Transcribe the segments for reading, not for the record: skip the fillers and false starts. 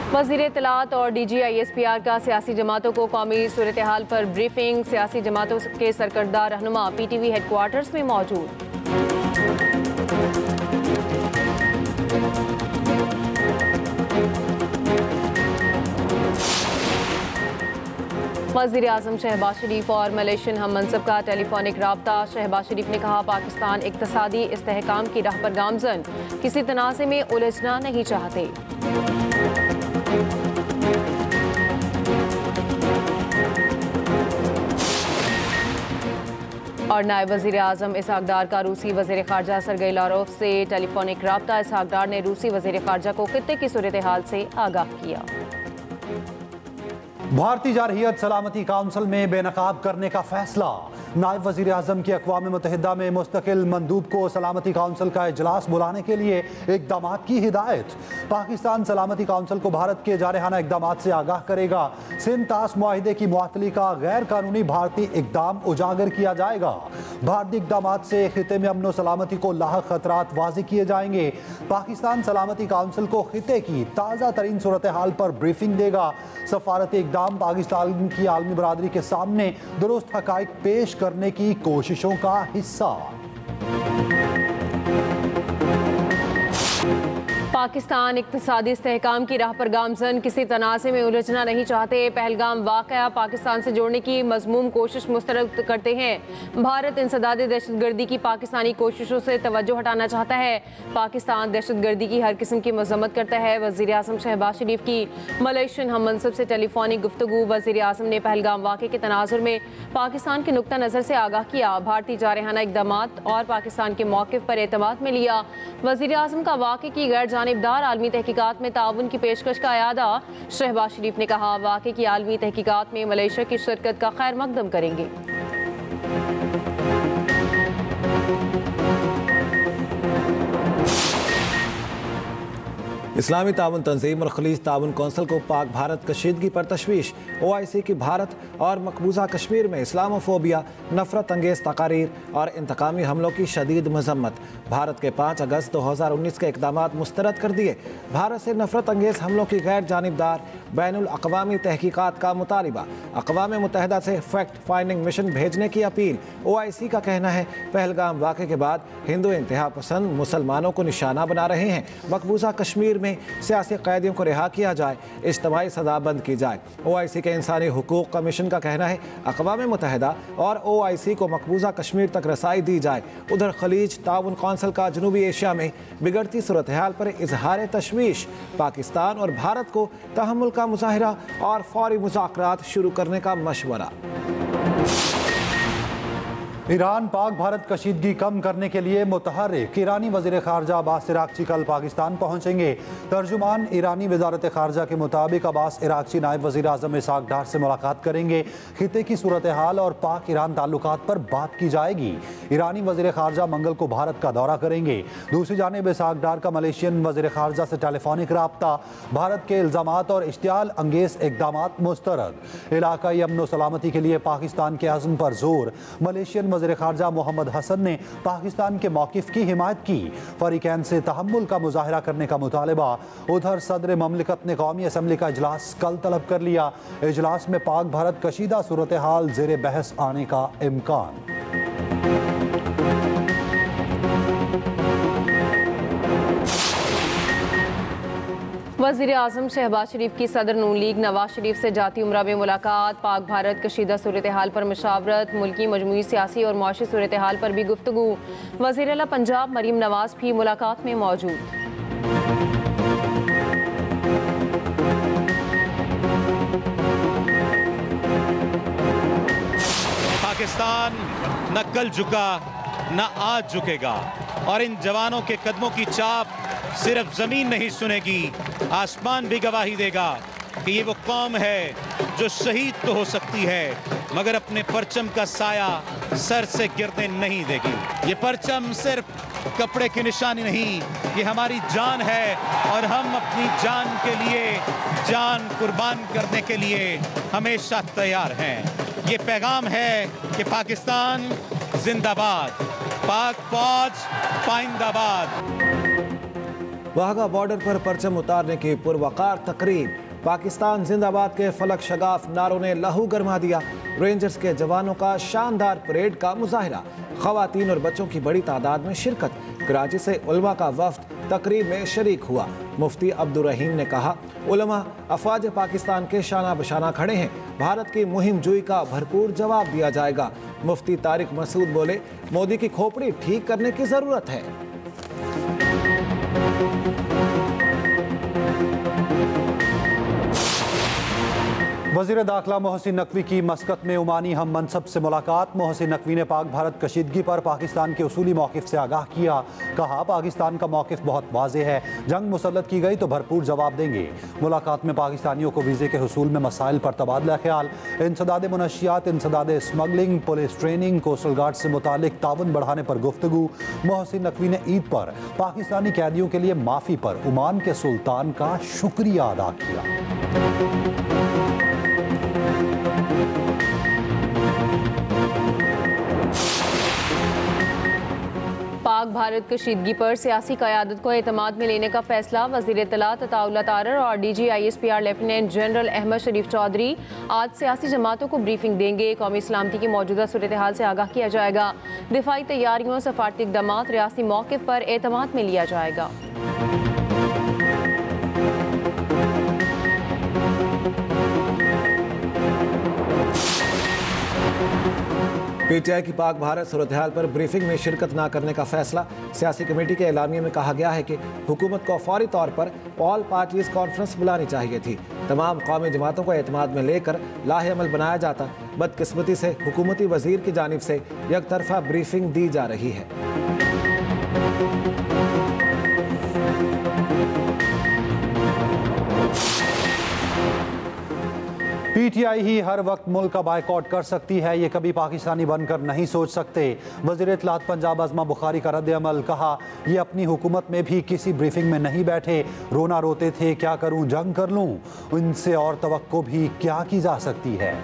वज़ीर इत्तलात और DG-ISPR का सियासी जमातों को कौमी सूरत हाल पर ब्रीफिंग। सियासी जमातों के सरकर्दा रहनुमा PTV हेडक्वार्टर्स में मौजूद। वज़ीर आज़म शहबाज शरीफ और मलेशियन हम मनसब का टेलीफोनिक राब्ता। शहबाज शरीफ ने कहा, पाकिस्तान इक़्तिसादी इस्तेहकाम की राह पर गामज़न, किसी तनाज़े में उलझना नहीं चाहते। और नायब वज़ीर आज़म इसहाक डार का रूसी वज़ीर ख़ारजा सरगई लारोव से टेलीफोनिक राब्ता। इसहाक डार ने रूसी वज़ीर ख़ारजा को खित्ते की सूरत हाल से आगाह किया। भारतीय जारहियत सलामती काउंसिल में बेनकाब करने का फैसला। नायब वज़ीर आज़म की अक़वाम मुत्तहिदा में मुस्तकिल मंदूब को सलामती काउंसिल का इजलास बुलाने के लिए इक़दामात की हिदायत। पाकिस्तान सलामती काउंसिल को भारत के जारहाना इक़दामात से आगाह करेगा। सिंध ताश मुआहिदे की मुअत्तली का गैर कानूनी भारतीय इक़दाम उजागर किया जाएगा। भारतीय इक़दामात से खिते में अमन सलामती को लाहक खतरात वाज़ेह किए जाएंगे। पाकिस्तान सलामती काउंसिल को खिते की ताज़ा तरीन सूरत हाल पर ब्रीफिंग देगा। सफारती इक़दाम पाकिस्तान की आलमी बरादरी के सामने दुरुस्त हक़ाइक़ पेश करने की कोशिशों का हिस्सा। पाकिस्तान इक़्तिसादी इस्तेहकाम की राह पर गामज़न, किसी तनाज़े में उलझना नहीं चाहते। पहलगाम वाक़या पाकिस्तान से जोड़ने की मज़मूम कोशिश मुस्तरद करते हैं। भारत इंसदाद दहशतगर्दी की पाकिस्तानी कोशिशों से तवज्जो हटाना चाहता है। पाकिस्तान दहशतगर्दी की हर किस्म की मज़म्मत करता है। वज़ीर आज़म शहबाज शरीफ की मलेशियन हम मनसब से टेलीफोनिक गुफ्तगू। वज़ीर आज़म ने पहलगाम वाक़े के तनाज़ुर में पाकिस्तान के नुक्ता नज़र से आगाह किया। भारतीय जारहाना इक़दामात और पाकिस्तान के मौक़िफ़ पर एतमाद में लिया। वज़ीर आज़म का वाक़े की गैर जानिबदार आलमी तहकीकात में ताउन की पेशकश का यादा। शहबाज शरीफ ने कहा, वाक़े की आलमी तहकीकात में मलेशिया की शिरकत का खैर मकदम करेंगे। इस्लामी ताउन तंजीम और खलीज ताउन कौंसिल को पाक भारत कशीदगी पर तशवीश। OIC की भारत और मकबूजा कश्मीर में इस्लामोफोबिया, नफरत अंगेज़ तकारीर और इंतकामी हमलों की शदीद मजम्मत। भारत के 5 अगस्त 2019 के इक़दामात मुस्तरद कर दिए। भारत से नफरत अंगेज़ हमलों की गैर जानिबदार बैनुल अक़वामी तहकीकात का मुतालिबा। अक़वाम मुत्तहिदा से फैक्ट फाइंडिंग मिशन भेजने की अपील। OIC का कहना है, पहलगाम वाक़े के बाद हिंदू इंतहा पसंद मुसलमानों को निशाना बना रहे हैं। मकबूजा कश्मीर में सियासी कैदियों को रिहा किया जाए, इज्तिमाई सदाबंद की जाए। OIC के इंसानी हुकूक कमीशन का कहना है, अक़वाम मुत्तहिदा और OIC को मकबूजा कश्मीर तक रसाई दी जाए। उधर खलीज ताउन कौंसिल का जनूबी एशिया में बिगड़ती सूरत हाल पर इजहार तशवीश। पाकिस्तान और भारत को तहम्मुल का मुजाहिरा और फौरी मुज़ाकरात शुरू करने का मशवरा। ईरान पाक भारत कशीदगी कम करने के लिए मुतहर्रिक। ईरानी वज़ीर ख़ारजा अब्बास इराक़ची कल पाकिस्तान पहुँचेंगे। तर्जुमान ईरानी वज़ारत ख़ारजा के मुताबिक अब्बास इराक़ची नायब वज़ीर आज़म इसहाक डार से मुलाकात करेंगे। खिते की सूरत हाल और पाक ईरान ताल्लुकात पर बात की जाएगी। ईरानी वज़ीर ख़ारजा मंगल को भारत का दौरा करेंगे। दूसरी जानिब इसहाक डार का मलेशियन वज़ीर ख़ारजा से टेलीफोनिक राब्ता। भारत के इल्ज़ामात और इश्तियाल अंगेज़ इक़दामात मुस्तरद। इलाक़ाई अमन व सलामती के लिए पाकिस्तान के अज़्म पर जोर। मलेशियन वज़ीर ख़ारजा मोहम्मद हसन ने पाकिस्तान के मौक़िफ़ की हिमायत की। फ़रीक़ैन से तहम्मुल का मुज़ाहिरा करने का मुतालबा। उधर सदर ममलिकत ने कौमी असम्बली का इजलास कल तलब कर लिया। इजलास में पाक भारत कशीदा सूरत हाल ज़ेर बहस आने का इम्कान। वज़ीर आज़म शहबाज शरीफ की सदर नून लीग नवाज शरीफ से जाती उम्रा में मुलाकात। पाक भारत कशीदा सूरत हाल पर मशावरत। मुल्की मजमूई सियासी और मुआशी सूरत हाल पर भी गुफ्तगू। वज़ीर आला पंजाब मरीम नवाज भी मुलाकात में मौजूद। पाकिस्तान न कल झुका न आज झुकेगा और इन जवानों के कदमों की चाप सिर्फ जमीन नहीं सुनेगी, आसमान भी गवाही देगा कि ये वो कौम है जो शहीद तो हो सकती है मगर अपने परचम का साया सर से गिरने नहीं देगी। ये परचम सिर्फ कपड़े की निशानी नहीं, ये हमारी जान है और हम अपनी जान के लिए जान कुर्बान करने के लिए हमेशा तैयार हैं। ये पैगाम है कि पाकिस्तान जिंदाबाद, पाक फौज पाइंदाबाद। वाघा बॉर्डर पर परचम उतारने की पुरवकार तकरीब। पाकिस्तान जिंदाबाद के फलक शगाफ नारों ने लहू गरमा दिया। रेंजर्स के जवानों का शानदार परेड का मुजाहिरा। खवातीन और बच्चों की बड़ी तादाद में शिरकत। कराची से उलमा का वफ्द तकरीब में शरीक हुआ। मुफ्ती अब्दुल रहीम ने कहा, उलमा अफवाज पाकिस्तान के शाना बशाना खड़े हैं। भारत की मुहिम जुई का भरपूर जवाब दिया जाएगा। मुफ्ती तारिक मसूद बोले, मोदी की खोपड़ी ठीक करने की जरूरत है। वज़ीर दाखिला मोहसिन नकवी की मस्कत में ओमानी हम मनसब से मुलाकात। मोहसिन नकवी ने पाक भारत कशीदगी पर पाकिस्तान के उसूली मौक़िफ़ से आगाह किया। कहा, पाकिस्तान का मौक़िफ़ बहुत वाज़ेह है, जंग मुसल्लत की गई तो भरपूर जवाब देंगे। मुलाकात में पाकिस्तानियों को वीज़े के हुसूल में मसाइल पर तबादला ख्याल, इंसदाद मुनशियात, इंसदाद smuggling, police training, coastal guard से मुतालिक ताउन बढ़ाने पर गुफ्तगू। मोहसिन नकवी ने ईद पर पाकिस्तानी कैदियों के लिए माफ़ी पर ओमान के सुल्तान का शुक्रिया अदा किया। पाक भारत कशीदगी पर सियासी क़यादत को एतमाद में लेने का फैसला। वज़ीर इत्तलात अताउल्लाह तारर और DG ISPR lieutenant general Ahmed Sharif Chaudhry आज सियासी जमातों को ब्रीफिंग देंगे। कौमी सलामती की मौजूदा सूरत हाल से आगाह किया जाएगा। दिफाई तैयारियों, सफारती इक़दामात, रियासी मौक़िफ़ पर एतमाद में लिया जाएगा। PTI की पाक भारत सूरत हाल पर ब्रीफिंग में शिरकत न करने का फैसला। सियासी कमेटी के एलामिये में कहा गया है कि हुकूमत को फौरी तौर पर ऑल पार्टीज कॉन्फ्रेंस बुलानी चाहिए थी। तमाम कौमी जमातों को एतमाद में लेकर लाहे अमल बनाया जाता। बदकिस्मती से हुकूमती वजीर की जानिब से यकतरफा ब्रीफिंग दी जा रही है। PTI ही हर वक्त मुल्क का बायकॉट कर सकती है, ये कभी पाकिस्तानी बनकर नहीं सोच सकते। वज़ीर इत्तलात पंजाब अज़मा बुखारी का रद्द अमल। कहा, ये अपनी हुकूमत में भी किसी ब्रीफिंग में नहीं बैठे, रोना रोते थे, क्या करूं, जंग कर लूं। इनसे और तवक्को भी क्या की जा सकती है।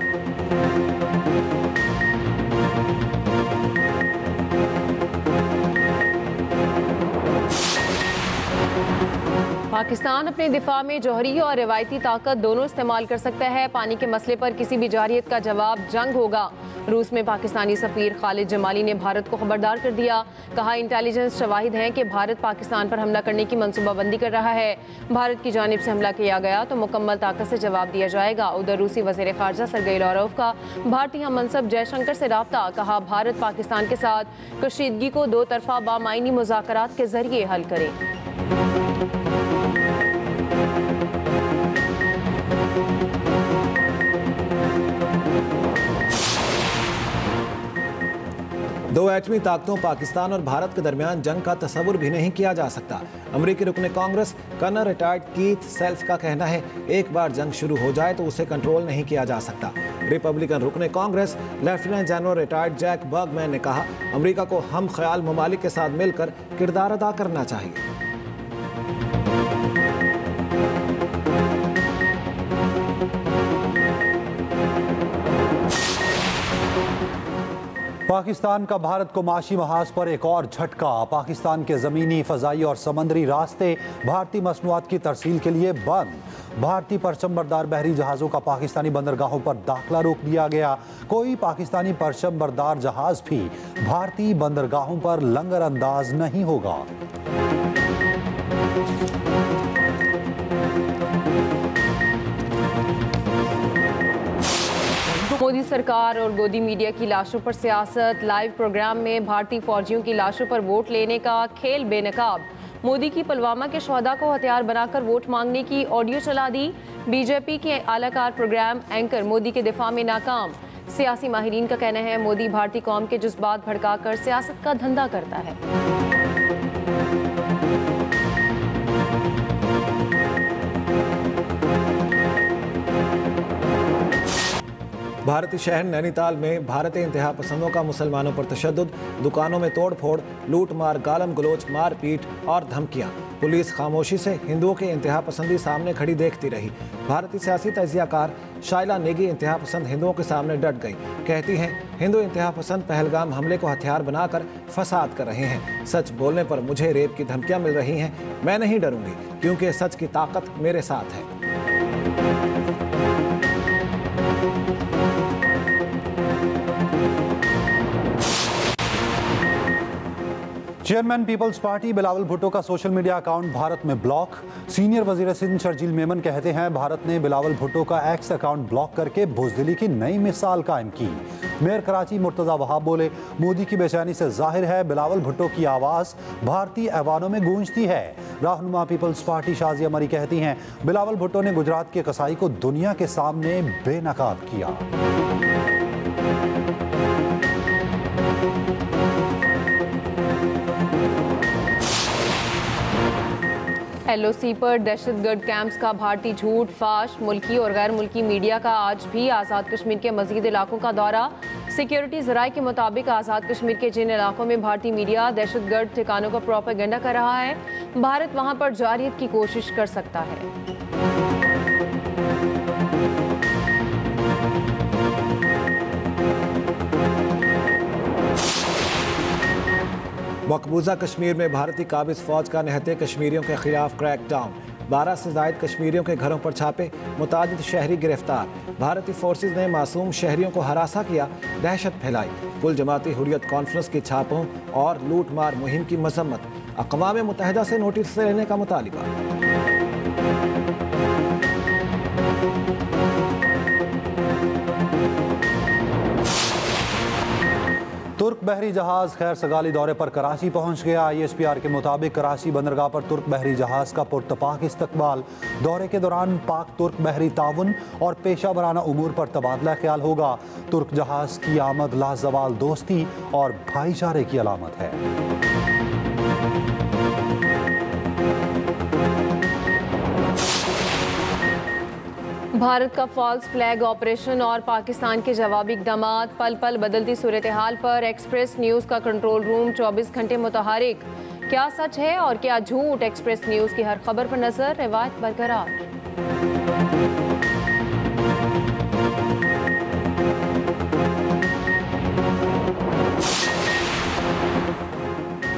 पाकिस्तान अपने दिफा में जौहरी और रिवायती ताकत दोनों इस्तेमाल कर सकता है। पानी के मसले पर किसी भी जारियत का जवाब जंग होगा। रूस में पाकिस्तानी सफ़ीर खालिद जमाली ने भारत को खबरदार कर दिया। कहा, इंटेलिजेंस शवाहिद हैं कि भारत पाकिस्तान पर हमला करने की मनसूबाबंदी कर रहा है। भारत की जानिब से हमला किया गया तो मुकम्मल ताकत से जवाब दिया जाएगा। उधर रूसी वज़ीर ख़ारजा सरगई लारोव का भारतीय मनसब जयशंकर से राब्ता। कहा, भारत पाकिस्तान के साथ कशीदगी को दो तरफा बामायनी मुज़ाकरात के जरिए हल करे। दो एटमी ताकतों पाकिस्तान और भारत के दरमियान जंग का तस्वुर भी नहीं किया जा सकता। अमरीकी रुकने Congress colonel retired Keith Self का कहना है, एक बार जंग शुरू हो जाए तो उसे कंट्रोल नहीं किया जा सकता। रिपब्लिकन रुकने Congress lieutenant general retired Jack Bergman ने कहा, अमरीका को हम ख्याल ममालिक के साथ मिलकर किरदार अदा करना चाहिए। पाकिस्तान का भारत को माशी महाज पर एक और झटका। पाकिस्तान के ज़मीनी, फ़ज़ाई और समंदरी रास्ते भारतीय मसनूआत की तरसील के लिए बंद। भारतीय परचमबरदार बहरी जहाज़ों का पाकिस्तानी बंदरगाहों पर दाखिला रोक दिया गया। कोई पाकिस्तानी परचमबरदार जहाज़ भी भारतीय बंदरगाहों पर लंगर अंदाज नहीं होगा। मोदी सरकार और गोदी मीडिया की लाशों पर सियासत। लाइव प्रोग्राम में भारतीय फौजियों की लाशों पर वोट लेने का खेल बेनकाब। मोदी की पुलवामा के शहदा को हथियार बनाकर वोट मांगने की ऑडियो चला दी। बीजेपी के आलाकार प्रोग्राम एंकर मोदी के दिफा में नाकाम। सियासी माहिरीन का कहना है, मोदी भारतीय कौम के जज्बात भड़काकर सियासत का धंधा करता है। भारतीय शहर नैनीताल में भारतीय इंतहा पसंदों का मुसलमानों पर तशद्दुद, दुकानों में तोड़ फोड़, लूट मार, गालम गलोच, मारपीट और धमकियां। पुलिस खामोशी से हिंदुओं की इंतहा पसंदी सामने खड़ी देखती रही। भारतीय सियासी तजियाकार शाइला नेगी इंतहा पसंद हिंदुओं के सामने डट गई। कहती हैं, हिंदू इंतहा पसंद पहलगाम हमले को हथियार बनाकर फसाद कर रहे हैं। सच बोलने पर मुझे रेप की धमकियां मिल रही हैं। मैं नहीं डरूंगी क्योंकि सच की ताकत मेरे साथ है। Chairman peoples party Bilawal Bhutto का सोशल मीडिया अकाउंट भारत में ब्लॉक। सीनियर वजीर सिंध शर्जील मेमन कहते हैं, भारत ने बिलावल भुट्टो का एक्स अकाउंट ब्लॉक करके बुज़दिली की नई मिसाल कायम की। मेयर कराची मुर्तज़ा वहाब बोले, मोदी की बेचैनी से जाहिर है बिलावल भुट्टो की आवाज़ भारतीय ऐवानों में गूंजती है। रहनुमा पीपल्स पार्टी शाजिया मरी कहती हैं, बिलावल भुट्टो ने गुजरात के कसाई को दुनिया के सामने बेनकाब किया। LOC पर दहशतगर्द कैंप्स का भारतीय झूठ फाश। मुल्की और गैर मुल्की मीडिया का आज भी आज़ाद कश्मीर के मज़ीद इलाकों का दौरा। सिक्योरिटी ज़राए के मुताबिक आज़ाद कश्मीर के जिन इलाकों में भारतीय मीडिया दहशतगर्द ठिकानों का प्रोपेगेंडा कर रहा है, भारत वहां पर जारियत की कोशिश कर सकता है। मकबूजा कश्मीर में भारतीय काबिज फौज का निहत्ते कश्मीरियों के खिलाफ क्रैकडाउन। 12 से ज़ायद कश्मीरियों के घरों पर छापे, मुतादिद शहरी गिरफ्तार। भारतीय फोर्सेज ने मासूम शहरियों को हरासा किया, दहशत फैलाई। कुल जमाती हुर्रियत कॉन्फ्रेंस के छापों और लूट मार मुहिम की मजम्मत। अक़वाम मुत्तहिदा से नोटिस लेने का मुतालिबा। तुर्क बहरी जहाज खैर सगाली दौरे पर कराची पहुंच गया। ISPR के मुताबिक कराची बंदरगाह पर तुर्क बहरी जहाज का पुरतपाक इस्तकबाल। दौरे के दौरान पाक तुर्क बहरी ताउन और पेशा वराना उमूर पर तबादला ख्याल होगा। तुर्क जहाज की आमद लाजवाल दोस्ती और भाईचारे की अलामत है। भारत का फॉल्स फ्लैग ऑपरेशन और पाकिस्तान के जवाबी इक़दामात। पल पल बदलती सूरत हाल पर एक्सप्रेस न्यूज़ का कंट्रोल रूम 24 घंटे मुतहरिक। क्या सच है और क्या झूठ, एक्सप्रेस न्यूज़ की हर खबर पर नजर, रिवायत बरकरार।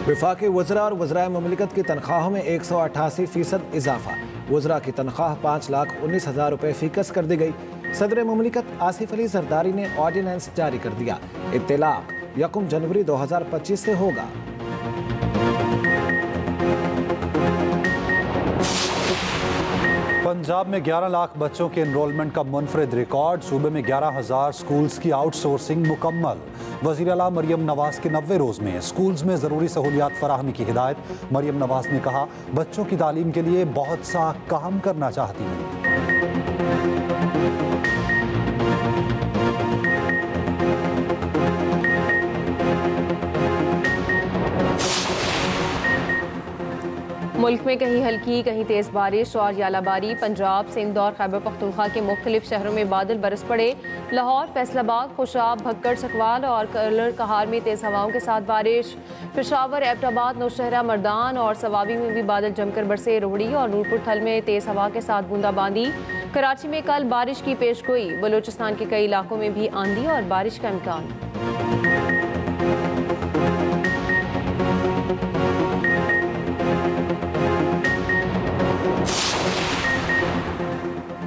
वफाकी वज़रा और वज़राए मुमलिकत की तनख्वाहों में 188% इजाफा। वज़रा की तनख्वाह 5,19,000 रुपये फ़ीकस कर दी गई। सदर मुमलिकत आसिफ अली जरदारी ने ऑर्डिनेंस जारी कर दिया। इत्तलाक 1 जनवरी 2025 से होगा। पंजाब में 11 लाख बच्चों के एनरोलमेंट का मुनफरिद रिकॉर्ड। सूबे में 11,000 स्कूल्स की आउटसोर्सिंग मुकम्मल। वज़ीर आला मरियम नवाज के 90 रोज़ में स्कूल्स में ज़रूरी सहूलियात फराहमी की हिदायत। मरियम नवाज ने कहा, बच्चों की तालीम के लिए बहुत सा काम करना चाहती हूँ। मुल्क में कहीं हल्की कहीं तेज़ बारिश और यालाबारी। पंजाब, सिंध और खैबर पख्तूनख्वा के मुख्तलिफ शहरों में बादल बरस पड़े। लाहौर, फैसलाबाद, खुशाब, भक्कड़, चकवाल और कलर कहार में तेज़ हवाओं के साथ बारिश। पेशावर, एबटाबाद, नौशहरा, मर्दान और सवाबी में भी बादल जमकर बरसे। रोहड़ी और नूरपुर थल में तेज़ हवा के साथ बूंदाबांदी। कराची में कल बारिश की पेशगोई। बलूचिस्तान के कई इलाकों में भी आंधी और बारिश का इम्कान।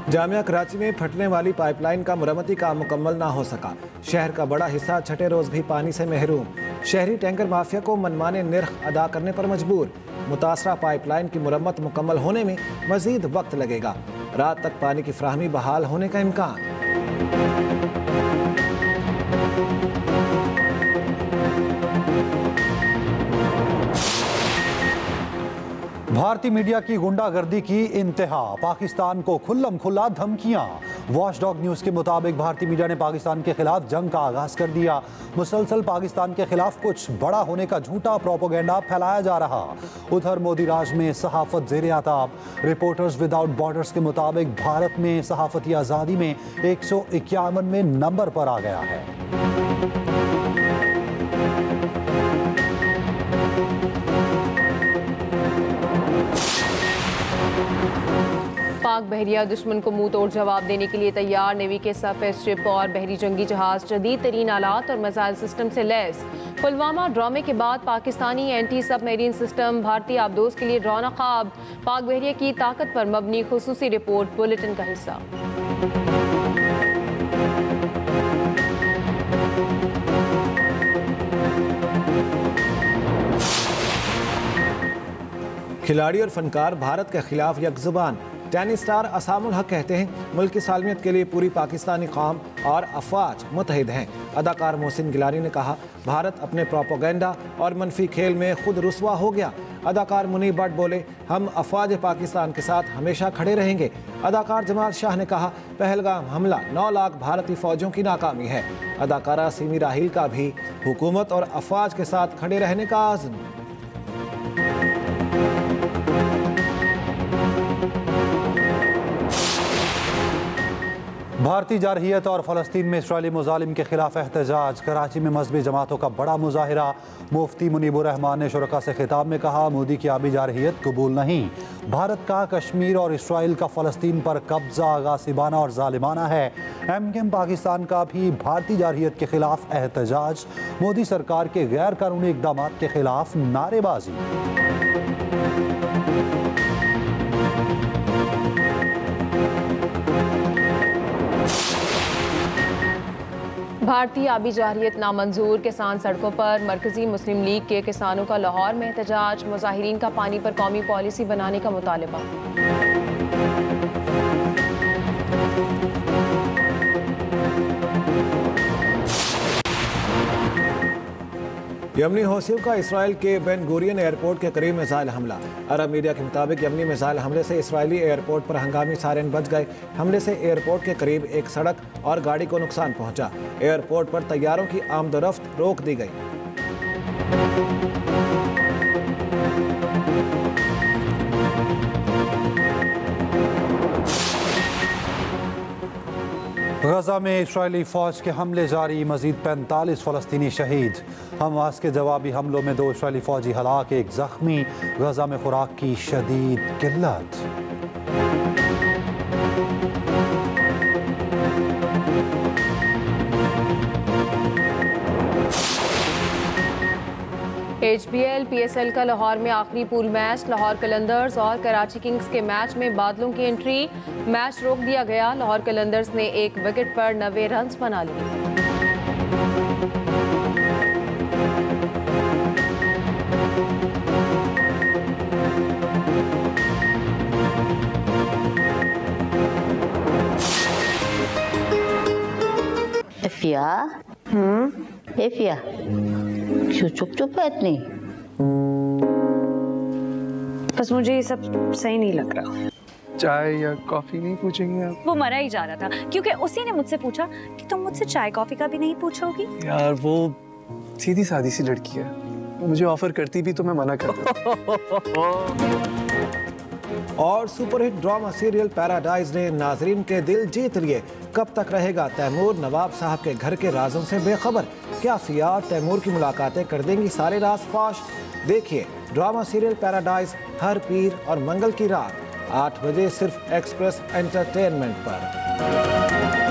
जामिया कराची में फटने वाली पाइपलाइन का मुरम्मती काम मुकम्मल ना हो सका। शहर का बड़ा हिस्सा छठे रोज भी पानी से महरूम। शहरी टैंकर माफिया को मनमाने निर्ख अदा करने पर मजबूर। मुतासरा पाइपलाइन की मुरम्मत मुकम्मल होने में मजीद वक्त लगेगा। रात तक पानी की फ्राहमी बहाल होने का इम्कान। भारतीय मीडिया की गुंडागर्दी की इंतहा। पाकिस्तान को खुल्लम खुल्ला धमकियां। वॉचडॉग न्यूज़ के मुताबिक भारतीय मीडिया ने पाकिस्तान के खिलाफ जंग का आगाज कर दिया। मुसलसल पाकिस्तान के खिलाफ कुछ बड़ा होने का झूठा प्रोपेगेंडा फैलाया जा रहा। उधर मोदी राज में सहाफत ज़ेरे आताब। रिपोर्टर्स विदाउट बॉर्डर्स के मुताबिक भारत में सहाफती आज़ादी में 151वें नंबर पर आ गया है। पाक बहरिया दुश्मन को मुंह तोड़ जवाब देने के लिए तैयार। नेवी के सरफेस शिप और बहरी जंगी जहाज जदीद तरीन आलात और मिसाइल सिस्टम से लैस। पुलवामा ड्रामे के बाद पाकिस्तानी एंटी सबमरीन सिस्टम भारतीय आबदोज के लिए ड्रोना ख्वाब। पाक बहरिया की ताकत पर मबनी खुसूसी रिपोर्ट बुलेटिन का हिस्सा। खिलाड़ी और फनकार भारत के खिलाफ यकजुबान। टेनिस स्टार असामुल हक कहते हैं मुल्क की सालमियत के लिए पूरी पाकिस्तानी कौम और अफवाज मुतहिद हैं। अदाकार मोहसिन गिलानी ने कहा भारत अपने प्रोपोगेंडा और मनफी खेल में खुद रुसवा हो गया। अदाकार मुनीब भट्ट बोले हम अफवाज पाकिस्तान के साथ हमेशा खड़े रहेंगे। अदाकार जमाल शाह ने कहा पहलगाम हमला 9 लाख भारतीय फौजों की नाकामी है। अदाकारा सिमी राहिल का भी हुकूमत और अफवाज के साथ खड़े रहने का आज़म। भारतीय जारहियत और फ़लस्तीन में इस्राएली मुजालिम के खिलाफ एहतजाज। कराची में मजहबी जमातों का बड़ा मुजाहिरा। मुफ्ती मुनीबुर रहमान ने शुरका से खिताब में कहा मोदी की आबी जारहियत कबूल नहीं। भारत का कश्मीर और इसराइल का फ़लस्तीन पर कब्जा गासिबाना और जालिमाना है। MKM पाकिस्तान का भी भारतीय जारहियत के खिलाफ एहतजाज। मोदी सरकार के गैर कानूनी इक़दाम के खिलाफ नारेबाजी। भारतीय आबी जारहियत नामंजूर। किसान सड़कों पर। मरकजी मुस्लिम लीग के किसानों का लाहौर में एहतजाज। मुजाहिरीन का पानी पर कौमी पॉलिसी बनाने का मुतालबा। यमनी हौसियों का इसराइल के बेन गुरियन एयरपोर्ट के करीब मिसाइल हमला। अरब मीडिया के मुताबिक यमनी मिसाइल हमले से इसराइली एयरपोर्ट पर हंगामी सायरन बज गए। हमले से एयरपोर्ट के करीब एक सड़क और गाड़ी को नुकसान पहुंचा। एयरपोर्ट पर तैयारों की आमदोरफ्त रोक दी गई। गजा में इस्राएली फौज के हमले जारी। मजीद 45 फ़लस्तीनी शहीद। हमास के जवाबी हमलों में 2 इस्राएली फौजी हलाक, 1 जख्मी। गजा में खुराक की शदीद किल्लत। HBL PSL का लाहौर में आखिरी पूल मैच। लाहौर कलंदर्स और कराची किंग्स के मैच में बादलों की एंट्री। मैच रोक दिया गया। लाहौर कलंदर्स ने 1 विकेट पर 90 रन बना लिए। एफिया क्यों चुप है इतनी? बस मुझे ये सब सही नहीं लग रहा। चाय या कॉफी नहीं पूछेंगे आप? वो मरा ही जा रहा था क्योंकि उसी ने मुझसे पूछा कि तुम मुझसे चाय कॉफी का भी नहीं पूछोगी। यार वो सीधी सादी सी लड़की है, वो मुझे ऑफर करती भी तो मैं मना करता। और सुपरहिट ड्रामा सीरियल पैराडाइज ने नाजरीन के दिल जीत लिए। कब तक रहेगा तैमूर नवाब साहब के घर के राजों से बेखबर? क्या फिया और तैमूर की मुलाकातें कर देंगी सारे राज फाश? देखिए ड्रामा सीरियल पैराडाइज हर पीर और मंगल की रात 8 बजे सिर्फ एक्सप्रेस एंटरटेनमेंट पर।